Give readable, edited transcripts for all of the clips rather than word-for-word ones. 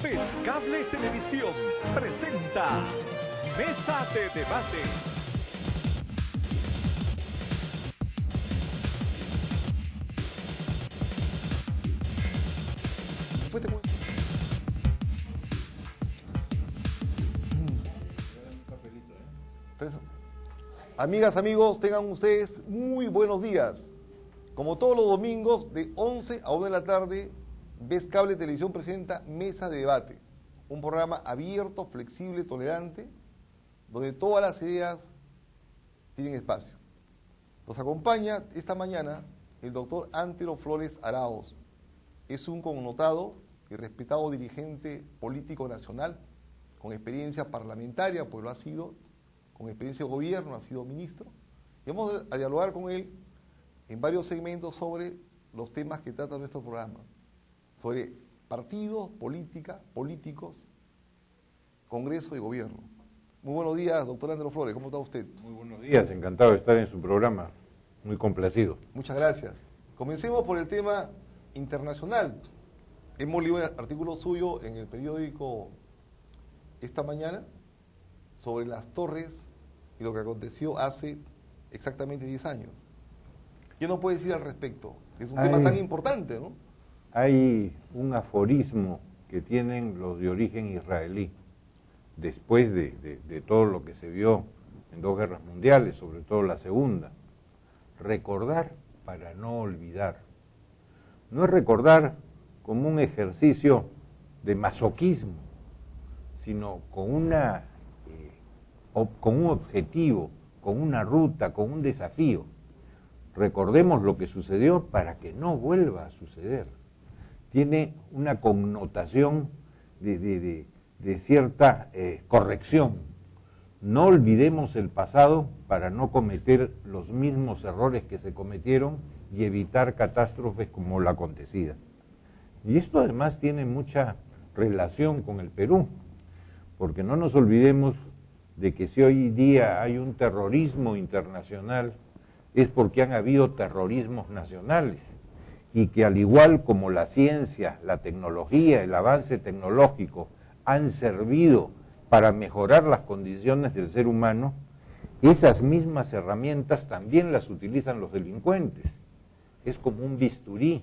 Pescable Televisión presenta Mesa de Debate. Amigas, amigos, tengan ustedes muy buenos días. Como todos los domingos, de 11 a 1 de la tarde, Pescable Televisión presenta Mesa de Debate, un programa abierto, flexible, tolerante, donde todas las ideas tienen espacio. Nos acompaña esta mañana el doctor Antero Flores Arauz. Es un connotado y respetado dirigente político nacional, con experiencia parlamentaria, pues lo ha sido, con experiencia de gobierno, ha sido ministro, y vamos a dialogar con él en varios segmentos sobre los temas que trata nuestro programa, sobre partidos, política, políticos, Congreso y gobierno. Muy buenos días, doctor Antero Flores, ¿cómo está usted? Muy buenos días, encantado de estar en su programa, muy complacido. Muchas gracias. Comencemos por el tema internacional. Hemos leído un artículo suyo en el periódico esta mañana sobre las torres y lo que aconteció hace exactamente 10 años. ¿Qué nos puede decir al respecto? Es un tema tan importante, ¿no? Hay un aforismo que tienen los de origen israelí, después de todo lo que se vio en 2 guerras mundiales, sobre todo la segunda. Recordar para no olvidar. No es recordar como un ejercicio de masoquismo, sino con un objetivo, con una ruta, con un desafío. Recordemos lo que sucedió para que no vuelva a suceder. Tiene una connotación de cierta corrección. No olvidemos el pasado para no cometer los mismos errores que se cometieron y evitar catástrofes como la acontecida. Y esto además tiene mucha relación con el Perú, porque no nos olvidemos de que si hoy día hay un terrorismo internacional, es porque han habido terrorismos nacionales, y que al igual como la ciencia, la tecnología, el avance tecnológico han servido para mejorar las condiciones del ser humano, esas mismas herramientas también las utilizan los delincuentes. Es como un bisturí,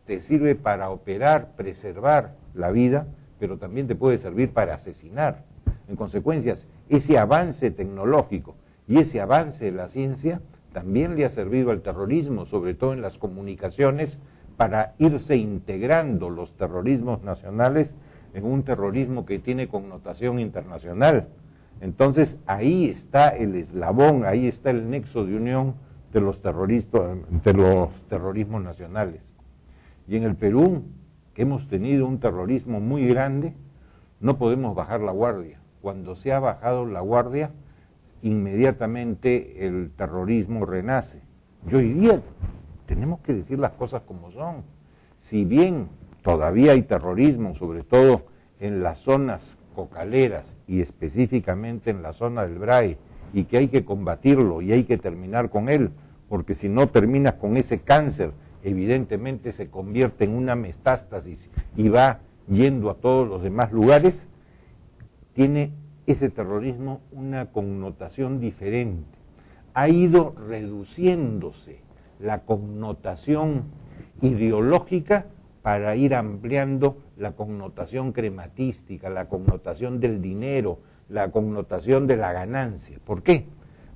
te sirve para operar, preservar la vida, pero también te puede servir para asesinar. En consecuencia, ese avance tecnológico y ese avance de la ciencia también le ha servido al terrorismo, sobre todo en las comunicaciones, para irse integrando los terrorismos nacionales en un terrorismo que tiene connotación internacional. Entonces, ahí está el eslabón, ahí está el nexo de unión de los terrorismos nacionales. Y en el Perú, que hemos tenido un terrorismo muy grande, no podemos bajar la guardia. Cuando se ha bajado la guardia, inmediatamente el terrorismo renace. Y hoy día tenemos que decir las cosas como son. Si bien todavía hay terrorismo, sobre todo en las zonas cocaleras y específicamente en la zona del BRAE, y que hay que combatirlo y hay que terminar con él, porque si no terminas con ese cáncer, evidentemente se convierte en una metástasis y va yendo a todos los demás lugares, tiene ese terrorismo una connotación diferente. Ha ido reduciéndose la connotación ideológica para ir ampliando la connotación crematística, la connotación del dinero, la connotación de la ganancia. ¿Por qué?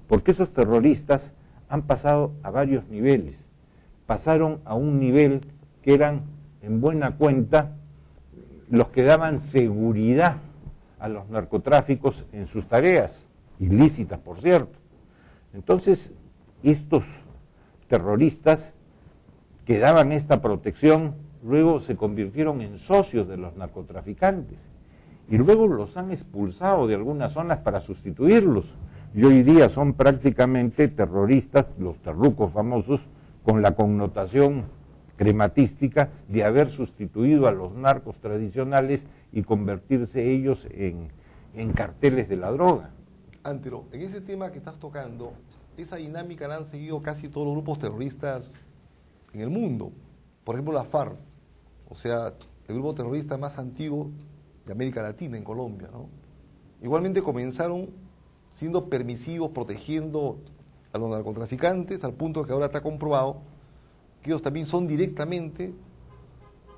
Porque esos terroristas han pasado a varios niveles. Pasaron a un nivel que eran, en buena cuenta, los que daban seguridad a los narcotráficos en sus tareas, ilícitas por cierto. Entonces, estos terroristas que daban esta protección, luego se convirtieron en socios de los narcotraficantes, y luego los han expulsado de algunas zonas para sustituirlos, y hoy día son prácticamente terroristas, los terrucos famosos, con la connotación crematística de haber sustituido a los narcos tradicionales y convertirse ellos en carteles de la droga. Antero, en ese tema que estás tocando, esa dinámica la han seguido casi todos los grupos terroristas en el mundo. Por ejemplo, la FARC, o sea, el grupo terrorista más antiguo de América Latina en Colombia, ¿no? Igualmente comenzaron siendo permisivos, protegiendo a los narcotraficantes, al punto que ahora está comprobado que ellos también son directamente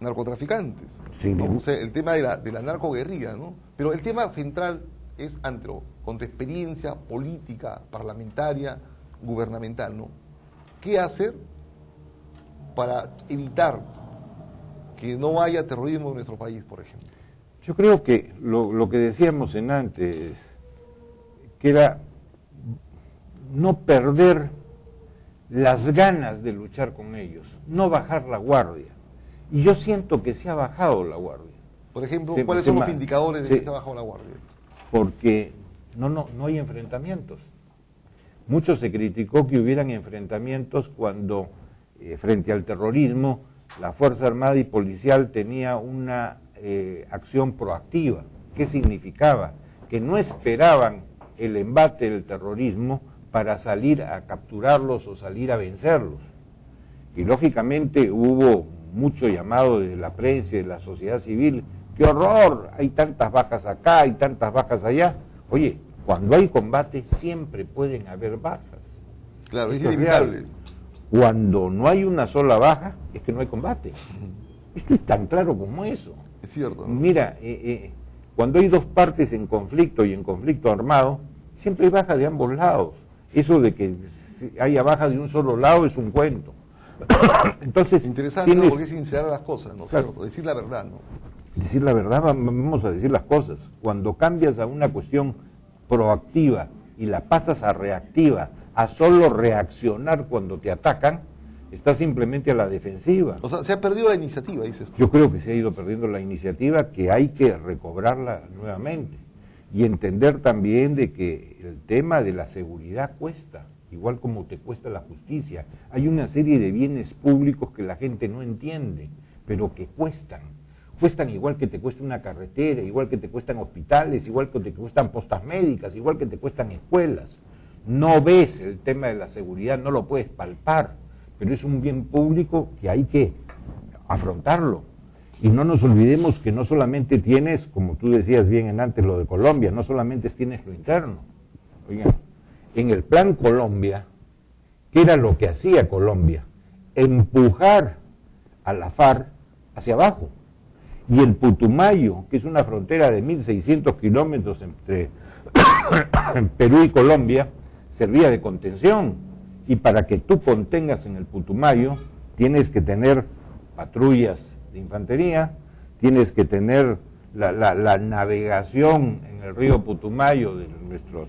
narcotraficantes. Sí, ¿no? bien. O sea, el tema de la narcoguerrilla, ¿no? Pero el tema central es, Antero, con tu experiencia política, parlamentaria, gubernamental, ¿no? ¿Qué hacer para evitar que no haya terrorismo en nuestro país, por ejemplo? Yo creo que lo que decíamos en antes, que era no perder las ganas de luchar con ellos, no bajar la guardia. Y yo siento que se ha bajado la guardia. Por ejemplo, ¿cuáles son los indicadores de que se ha bajado la guardia? Porque no hay enfrentamientos. Mucho se criticó que hubieran enfrentamientos cuando, frente al terrorismo, la Fuerza Armada y Policial tenía una acción proactiva. ¿Qué significaba? Que no esperaban el embate del terrorismo para salir a capturarlos o salir a vencerlos. Y lógicamente hubo mucho llamado de la prensa y de la sociedad civil: ¡qué horror! Hay tantas bajas acá, hay tantas bajas allá. Oye, cuando hay combate siempre pueden haber bajas. Claro, es Esto inevitable. real. Cuando no hay una sola baja, es que no hay combate. Esto es tan claro como eso. Es cierto, ¿no? Mira, cuando hay dos partes en conflicto y en conflicto armado, siempre hay baja de ambos lados. Eso de que haya baja de un solo lado es un cuento. Entonces, Interesante, ¿no? Porque es sincerar las cosas, ¿no? Claro. ¿Cierto? Decir la verdad, ¿no? Decir la verdad, vamos a decir las cosas. Cuando cambias a una cuestión proactiva y la pasas a reactiva, a solo reaccionar cuando te atacan, estás simplemente a la defensiva. O sea, se ha perdido la iniciativa, dices tú. Yo creo que se ha ido perdiendo la iniciativa, que hay que recobrarla nuevamente y entender también de que el tema de la seguridad cuesta, igual como te cuesta la justicia. Hay una serie de bienes públicos que la gente no entiende, pero que cuestan. Cuestan igual que te cuesta una carretera, igual que te cuestan hospitales, igual que te cuestan postas médicas, igual que te cuestan escuelas. No ves el tema de la seguridad, no lo puedes palpar, pero es un bien público que hay que afrontarlo. Y no nos olvidemos que no solamente tienes, como tú decías bien en antes lo de Colombia, no solamente tienes lo interno. Oigan, en el Plan Colombia, ¿qué era lo que hacía Colombia? Empujar a la FARC hacia abajo. Y el Putumayo, que es una frontera de 1.600 kilómetros entre Perú y Colombia, servía de contención. Y para que tú contengas en el Putumayo, tienes que tener patrullas de infantería, tienes que tener la navegación en el río Putumayo de nuestros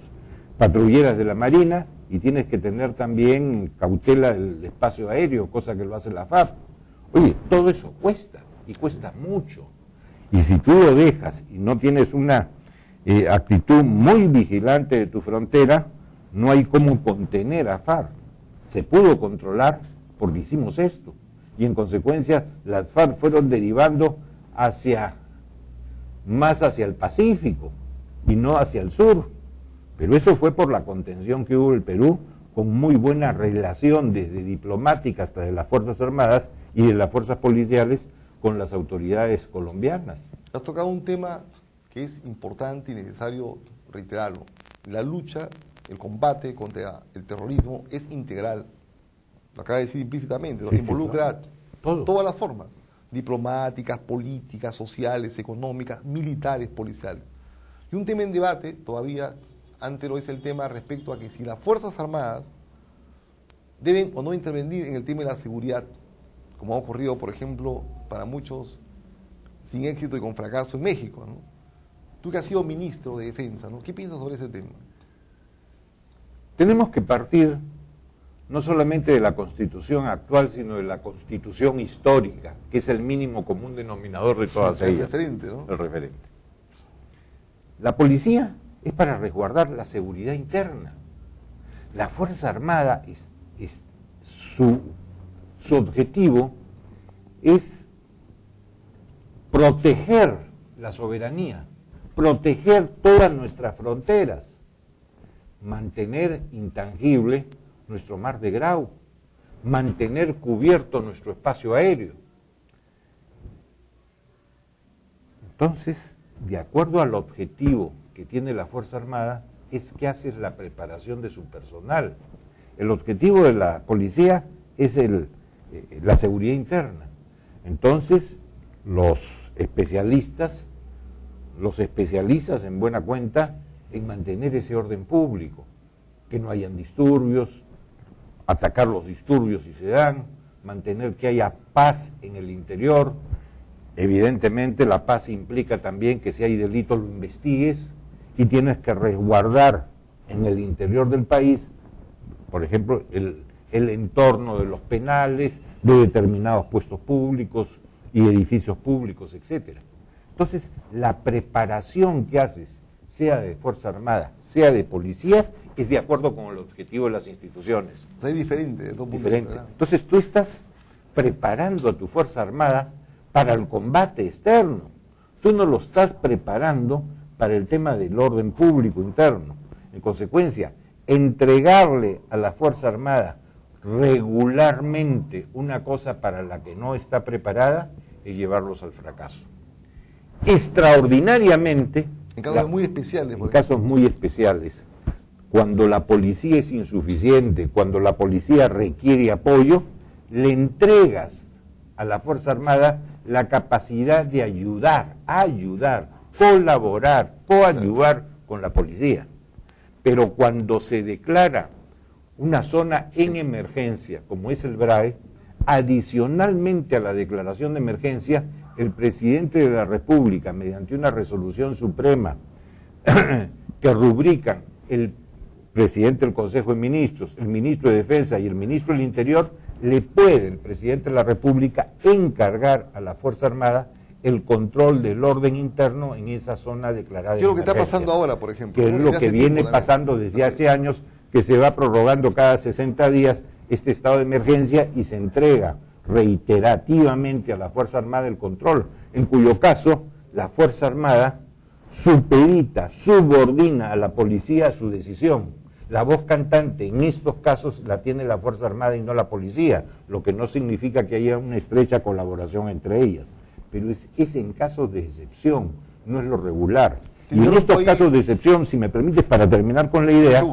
patrulleras de la Marina, y tienes que tener también cautela del espacio aéreo, cosa que lo hace la FARC. Oye, todo eso cuesta, y cuesta mucho. Y si tú lo dejas y no tienes una actitud muy vigilante de tu frontera, no hay cómo contener a FARC. Se pudo controlar porque hicimos esto. Y en consecuencia las FARC fueron derivando más hacia el Pacífico y no hacia el sur. Pero eso fue por la contención que hubo en el Perú, con muy buena relación desde diplomática hasta de las Fuerzas Armadas y de las Fuerzas Policiales con las autoridades colombianas. Has tocado un tema que es importante y necesario reiterarlo. La lucha, el combate contra el terrorismo es integral. Lo acaba de decir implícitamente, ¿no? Sí, Involucra claro. todas las formas, diplomáticas, políticas, sociales, económicas, militares, policiales. Y un tema en debate todavía, antes lo es el tema respecto a que si las Fuerzas Armadas deben o no intervenir en el tema de la seguridad, como ha ocurrido, por ejemplo, para muchos, sin éxito y con fracaso en México, ¿no? Tú que has sido ministro de Defensa, ¿no? ¿Qué piensas sobre ese tema? Tenemos que partir no solamente de la Constitución actual, sino de la Constitución histórica, que es el mínimo común denominador de todas El ellas. referente, ¿no? El referente. La policía es para resguardar la seguridad interna. La Fuerza Armada, su objetivo es proteger la soberanía, proteger todas nuestras fronteras, mantener intangible nuestro mar de Grau, mantener cubierto nuestro espacio aéreo. Entonces, de acuerdo al objetivo que tiene la Fuerza Armada, es que hace la preparación de su personal. El objetivo de la policía es la seguridad interna. Entonces, los especialistas los especializas en buena cuenta en mantener ese orden público, que no hayan disturbios, atacar los disturbios si se dan, mantener que haya paz en el interior. Evidentemente la paz implica también que si hay delitos lo investigues y tienes que resguardar en el interior del país, por ejemplo, el entorno de los penales, de determinados puestos públicos y edificios públicos, etcétera. Entonces, la preparación que haces, sea de Fuerza Armada, sea de policía, es de acuerdo con el objetivo de las instituciones. O sea, es diferente de todo punto de Diferente. vista. Entonces, tú estás preparando a tu Fuerza Armada para el combate externo. Tú no lo estás preparando para el tema del orden público interno. En consecuencia, entregarle a la Fuerza Armada regularmente una cosa para la que no está preparada es llevarlos al fracaso. Extraordinariamente, En casos muy especiales, por en casos muy especiales, cuando la policía es insuficiente, cuando la policía requiere apoyo, le entregas a la Fuerza Armada la capacidad de ayudar, colaborar, coadyuvar con la policía. Pero cuando se declara una zona en emergencia, como es el BRAE, adicionalmente a la declaración de emergencia, el presidente de la República, mediante una resolución suprema que rubrican el presidente del Consejo de Ministros, el ministro de Defensa y el ministro del Interior, le puede el presidente de la República encargar a la Fuerza Armada el control del orden interno en esa zona declarada. ¿Qué es lo que emergencia, está pasando ahora, por ejemplo? que es lo que viene pasando desde hace años, que se va prorrogando cada 60 días este estado de emergencia y se entrega reiterativamente a la Fuerza Armada el control, en cuyo caso la Fuerza Armada supedita, subordina a la policía su decisión. La voz cantante en estos casos la tiene la Fuerza Armada y no la policía, lo que no significa que haya una estrecha colaboración entre ellas, pero es en casos de excepción, no es lo regular. Y en estos casos de excepción, si me permites, para terminar con la idea,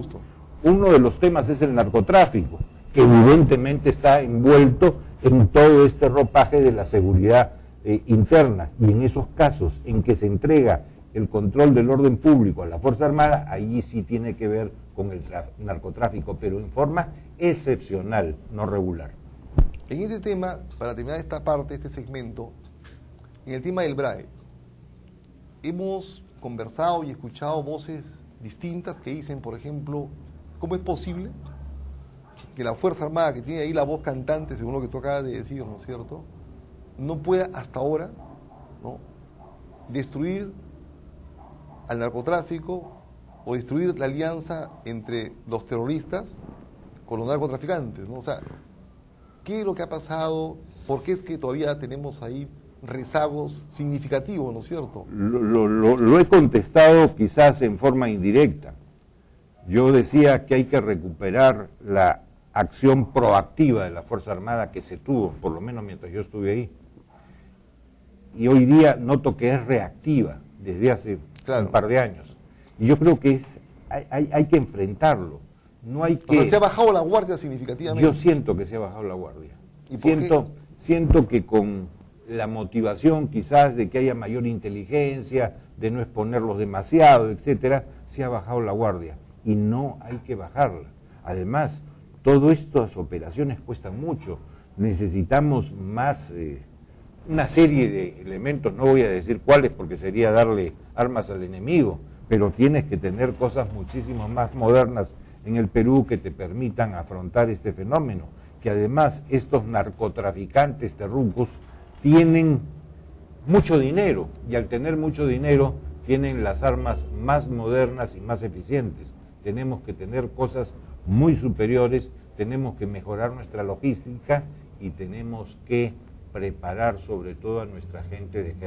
uno de los temas es el narcotráfico, que evidentemente está envuelto en todo este ropaje de la seguridad interna, y en esos casos en que se entrega el control del orden público a la Fuerza Armada, allí sí tiene que ver con el narcotráfico, pero en forma excepcional, no regular. En este tema, para terminar esta parte, este segmento, en el tema del BRAE, hemos conversado y escuchado voces distintas que dicen, por ejemplo, ¿cómo es posible que la Fuerza Armada, que tiene ahí la voz cantante, según lo que tú acabas de decir, ¿no es cierto?, no pueda hasta ahora, ¿no?, destruir al narcotráfico o destruir la alianza entre los terroristas con los narcotraficantes, ¿no? O sea, ¿qué es lo que ha pasado? ¿Por qué es que todavía tenemos ahí rezagos significativos, ¿no es cierto? Lo he contestado quizás en forma indirecta. Yo decía que hay que recuperar la acción proactiva de la Fuerza Armada que se tuvo, por lo menos mientras yo estuve ahí. Y hoy día noto que es reactiva desde hace un par de años. Y yo creo que hay que enfrentarlo. No hay que... O sea, ¿se ha bajado la guardia significativamente? Yo siento que se ha bajado la guardia. ¿Y por qué? Siento que con la motivación quizás de que haya mayor inteligencia, de no exponerlos demasiado, etcétera, se ha bajado la guardia. Y no hay que bajarla. Además, todas estas operaciones cuestan mucho. Necesitamos más... una serie de elementos, no voy a decir cuáles porque sería darle armas al enemigo, pero tienes que tener cosas muchísimo más modernas en el Perú que te permitan afrontar este fenómeno, que además estos narcotraficantes terrucos tienen mucho dinero, y al tener mucho dinero tienen las armas más modernas y más eficientes. Tenemos que tener cosas muy superiores, tenemos que mejorar nuestra logística y tenemos que preparar sobre todo a nuestra gente de ejército.